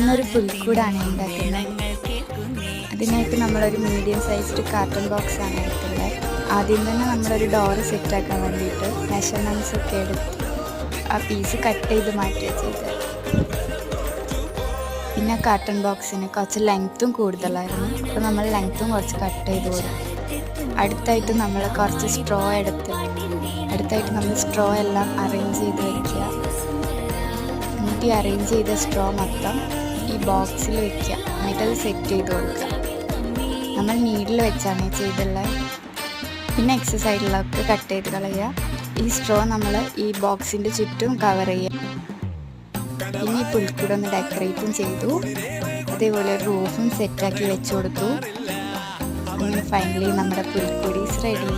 ഇന്നൊരു പുൽക്കൂടാണ് ഉണ്ടാക്കുന്നത്. അതിനായിട്ട് നമ്മളൊരു മീഡിയം സൈസ്ഡ് കാർട്ടൺ ബോക്സ് ആണ് എടുക്കുന്നത്. ആദ്യം തന്നെ നമ്മളൊരു ഡോറ് സെറ്റാക്കാൻ വേണ്ടിയിട്ട് മെഷർമെൻറ്റ്സ് ഒക്കെ എടുത്ത് ആ പീസ് കട്ട് ചെയ്ത് മാറ്റുക ചെയ്ത്. പിന്നെ കാർട്ടൺ ബോക്സിന് കുറച്ച് ലെങ്ത്തും കൂടുതലായിരുന്നു, അപ്പോൾ നമ്മൾ ലെങ്ത്തും കുറച്ച് കട്ട് ചെയ്ത് കൊടുക്കും. അടുത്തായിട്ട് നമ്മൾ കുറച്ച് സ്ട്രോ അടുത്തായിട്ട് നമ്മൾ സ്ട്രോ എല്ലാം അറേഞ്ച് ചെയ്ത് വയ്ക്കുക. എന്നിട്ട് ഈ അറേഞ്ച് ചെയ്ത സ്ട്രോ മൊത്തം ഈ ബോക്സിൽ വയ്ക്കുക. എന്നിട്ട് അത് സെറ്റ് ചെയ്ത് കൊടുക്കുക. നമ്മൾ നീഡിൽ വെച്ചാണ് ചെയ്തുള്ളത്. പിന്നെ എക്സസ് ആയിട്ടുള്ളതൊക്കെ കട്ട് ചെയ്ത് കളയുക. ഈ സ്ട്രോ നമ്മൾ ഈ ബോക്സിൻ്റെ ചുറ്റും കവർ ചെയ്യുക. പിന്നെ ഈ പുൽക്കൂടൊന്ന് ഡെക്കറേറ്റും ചെയ്തു. അതേപോലെ റൂഫും സെറ്റാക്കി വെച്ച് കൊടുത്തു. അങ്ങനെ ഫൈനലി നമ്മുടെ പുൽക്കൂട് ഈസ് റെഡി.